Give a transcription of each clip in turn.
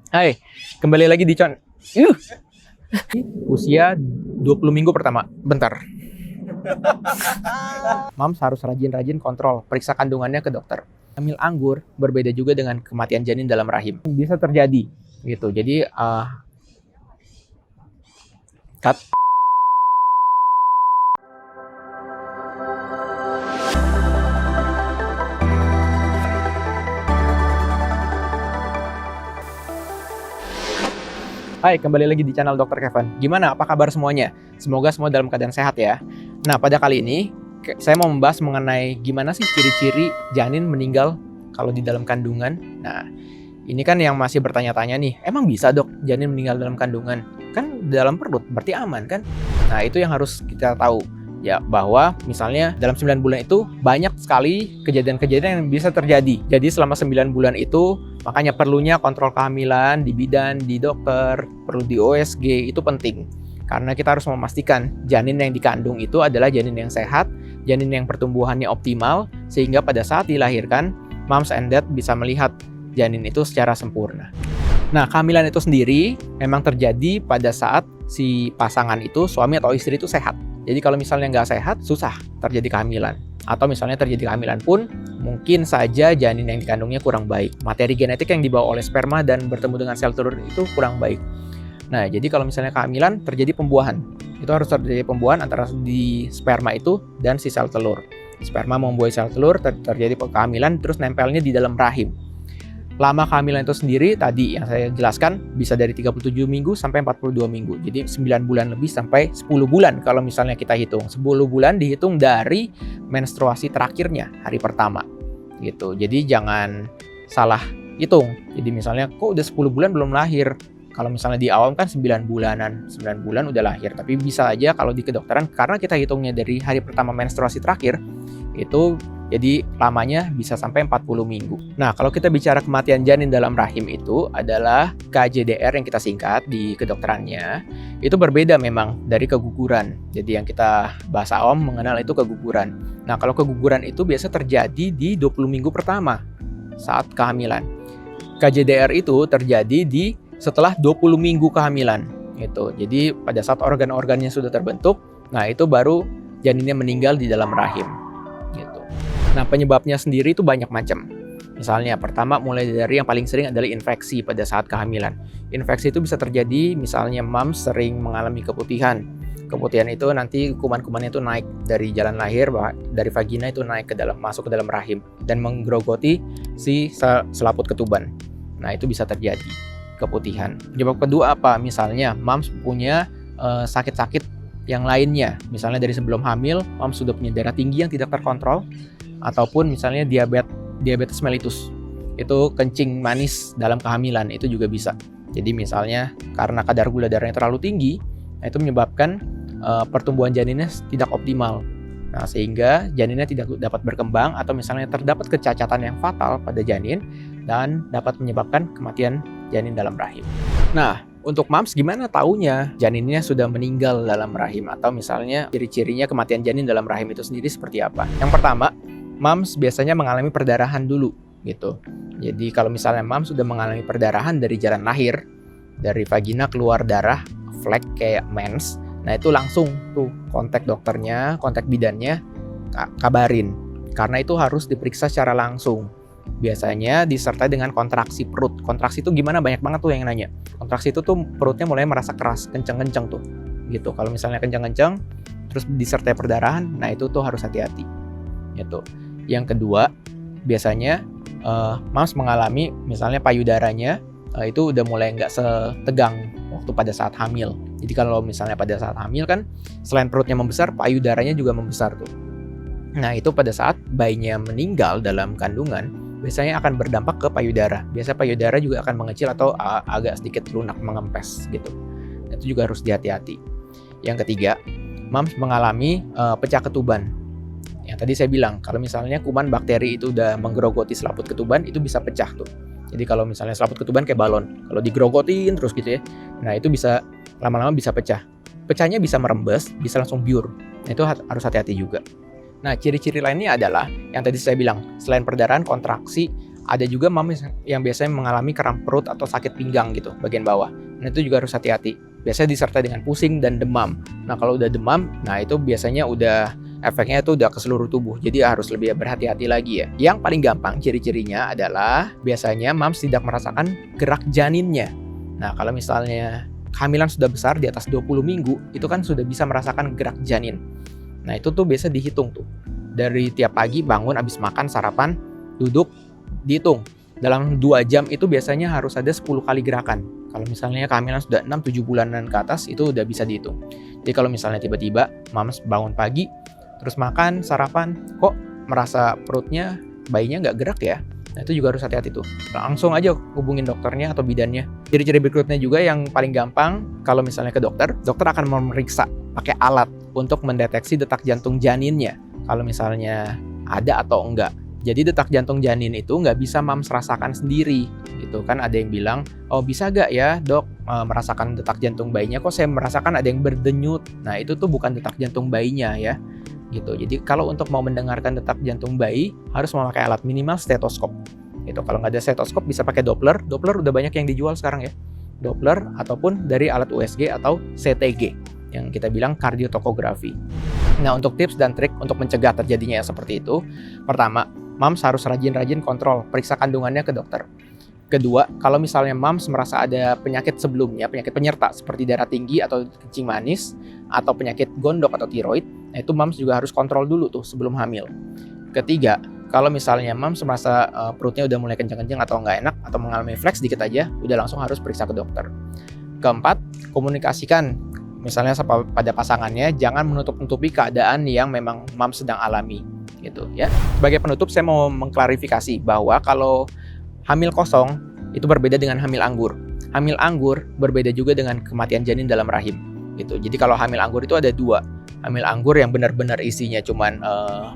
Hai, kembali lagi di usia 20 minggu pertama. Bentar. Mams harus rajin-rajin kontrol, periksa kandungannya ke dokter. Hamil anggur berbeda juga dengan kematian janin dalam rahim. Bisa terjadi gitu. Jadi cut. Hai, kembali lagi di channel Dr. Kevin. Gimana? Apa kabar semuanya? Semoga semua dalam keadaan sehat ya. Nah, pada kali ini saya mau membahas mengenai gimana sih ciri-ciri janin meninggal kalau di dalam kandungan. Nah, ini kan yang masih bertanya-tanya nih, emang bisa dok janin meninggal dalam kandungan? Kan dalam perut, berarti aman kan? Nah, itu yang harus kita tahu. Ya, bahwa misalnya dalam 9 bulan itu banyak sekali kejadian-kejadian yang bisa terjadi. Jadi selama 9 bulan itu makanya perlunya kontrol kehamilan di bidan, di dokter, perlu di OSG, itu penting. Karena kita harus memastikan janin yang dikandung itu adalah janin yang sehat, janin yang pertumbuhannya optimal, sehingga pada saat dilahirkan, moms and dad bisa melihat janin itu secara sempurna. Nah, kehamilan itu sendiri memang terjadi pada saat si pasangan itu, suami atau istri itu sehat. Jadi kalau misalnya nggak sehat, susah terjadi kehamilan. Atau misalnya terjadi kehamilan pun, mungkin saja janin yang dikandungnya kurang baik. Materi genetik yang dibawa oleh sperma dan bertemu dengan sel telur itu kurang baik. Nah, jadi kalau misalnya kehamilan, terjadi pembuahan. Itu harus terjadi pembuahan antara di sperma itu dan si sel telur. Sperma membuahi sel telur, terjadi kehamilan, terus nempelnya di dalam rahim. Lama kehamilan itu sendiri tadi yang saya jelaskan bisa dari 37 minggu sampai 42 minggu. Jadi 9 bulan lebih sampai 10 bulan kalau misalnya kita hitung. 10 bulan dihitung dari menstruasi terakhirnya, hari pertama. Gitu. Jadi jangan salah hitung. Jadi misalnya kok udah 10 bulan belum lahir. Kalau misalnya di awam kan 9 bulanan, 9 bulan udah lahir. Tapi bisa aja kalau di kedokteran karena kita hitungnya dari hari pertama menstruasi terakhir, itu jadi lamanya bisa sampai 40 minggu. Nah, kalau kita bicara kematian janin dalam rahim itu adalah KJDR yang kita singkat di kedokterannya. Itu berbeda memang dari keguguran. Jadi yang kita bahasa awam mengenal itu keguguran. Nah, kalau keguguran itu biasa terjadi di 20 minggu pertama saat kehamilan. KJDR itu terjadi di setelah 20 minggu kehamilan. Gitu. Jadi pada saat organ-organnya sudah terbentuk, nah itu baru janinnya meninggal di dalam rahim. Nah, penyebabnya sendiri itu banyak macam. Misalnya, pertama mulai dari yang paling sering adalah infeksi pada saat kehamilan. Infeksi itu bisa terjadi misalnya moms sering mengalami keputihan. Keputihan itu nanti kuman-kumannya itu naik dari jalan lahir, dari vagina itu naik masuk ke dalam rahim dan menggerogoti si selaput ketuban. Nah, itu bisa terjadi keputihan. Penyebab kedua apa? Misalnya, moms punya sakit-sakit yang lainnya. Misalnya dari sebelum hamil, moms sudah punya darah tinggi yang tidak terkontrol, ataupun misalnya diabetes mellitus, itu kencing manis dalam kehamilan, itu juga bisa. Jadi misalnya karena kadar gula darahnya terlalu tinggi, nah itu menyebabkan pertumbuhan janinnya tidak optimal. Nah, sehingga janinnya tidak dapat berkembang atau misalnya terdapat kecacatan yang fatal pada janin dan dapat menyebabkan kematian janin dalam rahim. Nah, untuk moms gimana taunya janinnya sudah meninggal dalam rahim atau misalnya ciri-cirinya kematian janin dalam rahim itu sendiri seperti apa? Yang pertama, moms biasanya mengalami perdarahan dulu gitu. Jadi kalau misalnya moms sudah mengalami perdarahan dari jalan lahir, dari vagina keluar darah, flek kayak mens, nah itu langsung tuh kontak dokternya, kontak bidannya, kabarin. Karena itu harus diperiksa secara langsung. Biasanya disertai dengan kontraksi perut. Kontraksi itu gimana? Banyak banget tuh yang nanya. Kontraksi itu tuh perutnya mulai merasa keras, kenceng-kenceng tuh. Gitu. Kalau misalnya kenceng-kenceng, terus disertai perdarahan, nah itu tuh harus hati-hati. Gitu. Yang kedua, biasanya moms mengalami misalnya payudaranya itu udah mulai nggak setegang waktu pada saat hamil. Jadi kalau misalnya pada saat hamil kan selain perutnya membesar, payudaranya juga membesar tuh. Nah itu pada saat bayinya meninggal dalam kandungan, biasanya akan berdampak ke payudara. Biasa payudara juga akan mengecil atau agak sedikit lunak, mengempes gitu. Itu juga harus dihati-hati. Yang ketiga, moms mengalami pecah ketuban. Yang tadi saya bilang, kalau misalnya kuman bakteri itu udah menggerogoti selaput ketuban, itu bisa pecah tuh. Jadi kalau misalnya selaput ketuban kayak balon, kalau digerogotin terus gitu ya, nah itu bisa lama-lama bisa pecah. Pecahnya bisa merembes, bisa langsung biur. Nah, itu harus hati-hati juga. Nah, ciri-ciri lainnya adalah yang tadi saya bilang, selain perdarahan, kontraksi, Ada juga mom yang biasanya mengalami kram perut atau sakit pinggang gitu, bagian bawah. Nah, itu juga harus hati-hati. Biasanya disertai dengan pusing dan demam. Nah, kalau udah demam, nah itu biasanya udah efeknya itu udah ke seluruh tubuh. Jadi harus lebih berhati-hati lagi ya. Yang paling gampang ciri-cirinya adalah biasanya moms tidak merasakan gerak janinnya. Nah, kalau misalnya kehamilan sudah besar di atas 20 minggu, itu kan sudah bisa merasakan gerak janin. Nah, itu tuh biasa dihitung tuh. Dari tiap pagi bangun, habis makan, sarapan, duduk, dihitung. Dalam 2 jam itu biasanya harus ada 10 kali gerakan. Kalau misalnya kehamilan sudah 6-7 bulanan ke atas, itu udah bisa dihitung. Jadi kalau misalnya tiba-tiba mams bangun pagi, terus makan, sarapan, kok merasa perutnya bayinya nggak gerak ya? Nah, itu juga harus hati-hati tuh. Langsung aja hubungin dokternya atau bidannya. Ciri-ciri berikutnya juga yang paling gampang, kalau misalnya ke dokter akan memeriksa pakai alat untuk mendeteksi detak jantung janinnya. Kalau misalnya ada atau enggak. Jadi detak jantung janin itu nggak bisa mams rasakan sendiri. Gitu kan, ada yang bilang, oh bisa gak ya dok merasakan detak jantung bayinya, kok saya merasakan ada yang berdenyut. Nah, itu tuh bukan detak jantung bayinya ya. Gitu. Jadi kalau untuk mau mendengarkan detak jantung bayi harus memakai alat minimal stetoskop. Gitu. Kalau nggak ada stetoskop bisa pakai Doppler. Doppler udah banyak yang dijual sekarang ya. Doppler ataupun dari alat USG atau CTG yang kita bilang kardiotokografi. Nah, untuk tips dan trik untuk mencegah terjadinya yang seperti itu, pertama, mams harus rajin-rajin kontrol periksa kandungannya ke dokter. Kedua, kalau misalnya mams merasa ada penyakit sebelumnya, penyakit penyerta seperti darah tinggi atau kencing manis atau penyakit gondok atau tiroid, nah itu mams juga harus kontrol dulu tuh sebelum hamil. Ketiga, kalau misalnya mams merasa perutnya udah mulai kencang-kencang atau nggak enak atau mengalami flex dikit aja, udah langsung harus periksa ke dokter. Keempat, komunikasikan misalnya pada pasangannya, jangan menutup-nutupi keadaan yang memang mams sedang alami gitu ya. Sebagai penutup saya mau mengklarifikasi bahwa kalau hamil kosong itu berbeda dengan hamil anggur. Hamil anggur berbeda juga dengan kematian janin dalam rahim gitu. Jadi kalau hamil anggur itu ada 2. Hamil anggur yang benar-benar isinya cuman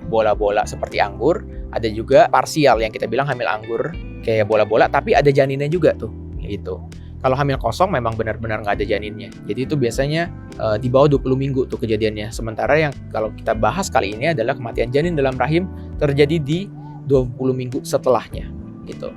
bola-bola seperti anggur, ada juga parsial yang kita bilang hamil anggur kayak bola-bola tapi ada janinnya juga tuh gitu. Kalau hamil kosong memang benar-benar nggak ada janinnya. Jadi itu biasanya di bawah 20 minggu tuh kejadiannya. Sementara yang kalau kita bahas kali ini adalah kematian janin dalam rahim terjadi di 20 minggu setelahnya gitu.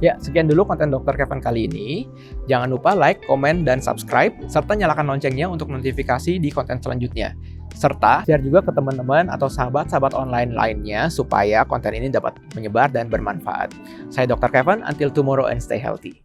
Ya, sekian dulu konten Dr. Kevin kali ini. Jangan lupa like, komen, dan subscribe, serta nyalakan loncengnya untuk notifikasi di konten selanjutnya. Serta share juga ke teman-teman atau sahabat-sahabat online lainnya supaya konten ini dapat menyebar dan bermanfaat. Saya Dr. Kevin, until tomorrow and stay healthy.